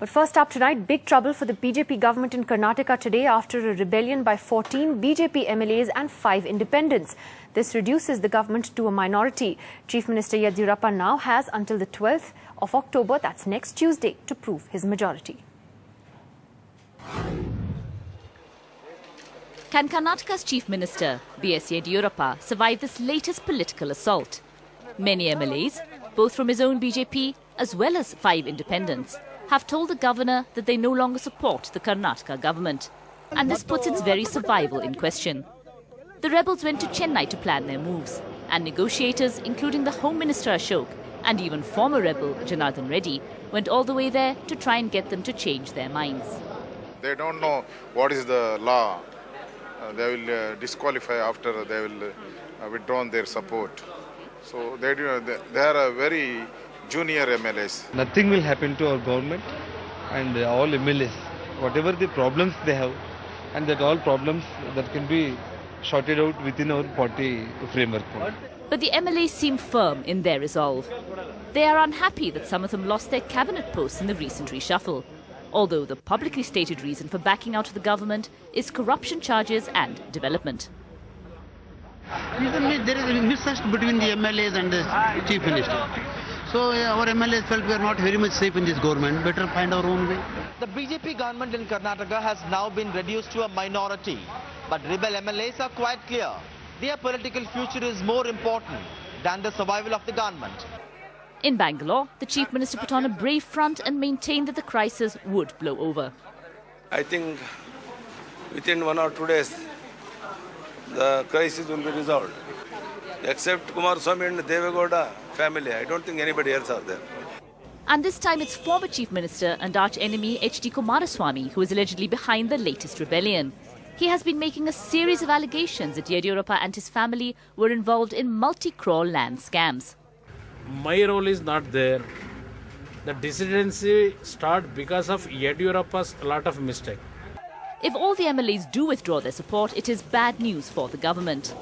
But first up tonight, big trouble for the BJP government in Karnataka today after a rebellion by 14 BJP MLAs and 5 independents. This reduces the government to a minority. Chief Minister Yediyurappa now has until the 12th of October, that's next Tuesday, to prove his majority. Can Karnataka's Chief Minister, B.S. Yediyurappa, survive this latest political assault? Many MLAs, both from his own BJP as well as 5 independents, have told the governor that they no longer support the Karnataka government. And this puts its very survival in question. The rebels went to Chennai to plan their moves, and negotiators, including the Home Minister Ashok and even former rebel Janardhan Reddy, went all the way there to try and get them to change their minds. They don't know what is the law. They will disqualify after they will withdrawn their support. So they are a very junior MLAs. Nothing will happen to our government and all MLAs. Whatever the problems they have, and that all problems that can be sorted out within our party framework. But the MLAs seem firm in their resolve. They are unhappy that some of them lost their cabinet posts in the recent reshuffle, although the publicly stated reason for backing out of the government is corruption charges and development. Recently, there is a mistrust between the MLAs and the Chief Minister. So our MLAs felt we are not very much safe in this government. Better find our own way. The BJP government in Karnataka has now been reduced to a minority. But rebel MLAs are quite clear. Their political future is more important than the survival of the government. In Bangalore, the Chief Minister put on a brave front and maintained that the crisis would blow over. I think within 1 or 2 days, the crisis will be resolved. Except Kumaraswamy and Devegowda family, I don't think anybody else are there. And this time it's former Chief Minister and arch-enemy H.D. Kumaraswamy who is allegedly behind the latest rebellion. He has been making a series of allegations that Yediyurappa and his family were involved in multi-crore land scams. My role is not there. The dissidency start because of Yediyurappa's lot of mistake. If all the MLAs do withdraw their support, it is bad news for the government.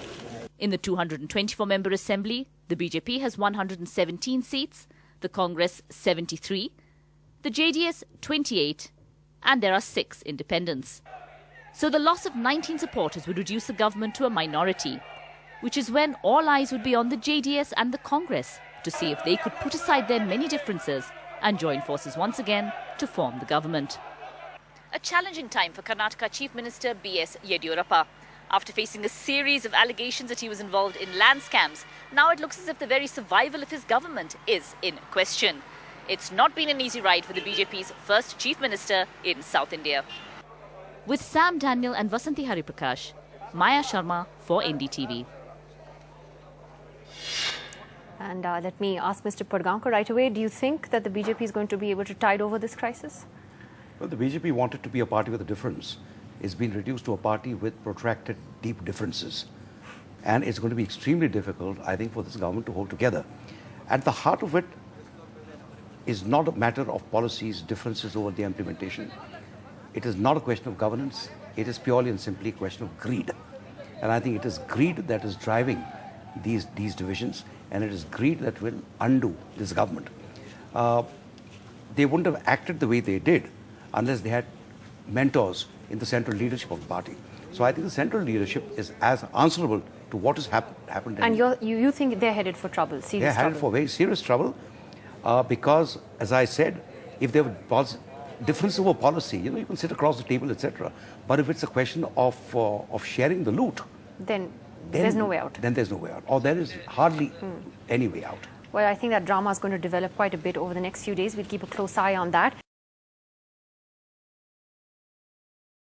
In the 224-member assembly, the BJP has 117 seats, the Congress 73, the JDS 28, and there are 6 independents. So the loss of 19 supporters would reduce the government to a minority, which is when all eyes would be on the JDS and the Congress to see if they could put aside their many differences and join forces once again to form the government. A challenging time for Karnataka Chief Minister B.S. Yediyurappa. After facing a series of allegations that he was involved in land scams, now it looks as if the very survival of his government is in question. It's not been an easy ride for the BJP's first Chief Minister in South India. With Sam Daniel and Vasanthi Hariprakash, Maya Sharma for NDTV. And let me ask Mr. Padgaonkar right away, do you think that the BJP is going to be able to tide over this crisis? Well, the BJP wanted to be a party with a difference. It's been reduced to a party with protracted, deep differences. And it's going to be extremely difficult, I think, for this government to hold together. At the heart of it is not a matter of policies, differences over the implementation. It is not a question of governance. It is purely and simply a question of greed. And I think it is greed that is driving these divisions, and it is greed that will undo this government. They wouldn't have acted the way they did unless they had mentors in the central leadership of the party. So I think the central leadership is as answerable to what has happened. And you think they're headed for trouble, serious trouble? They're headed for very serious trouble because, as I said, if there were difference over policy, you can sit across the table, etc. But if it's a question of sharing the loot, then there's no way out. Then there's no way out, or there is hardly any way out. Well, I think that drama is going to develop quite a bit over the next few days. We'll keep a close eye on that.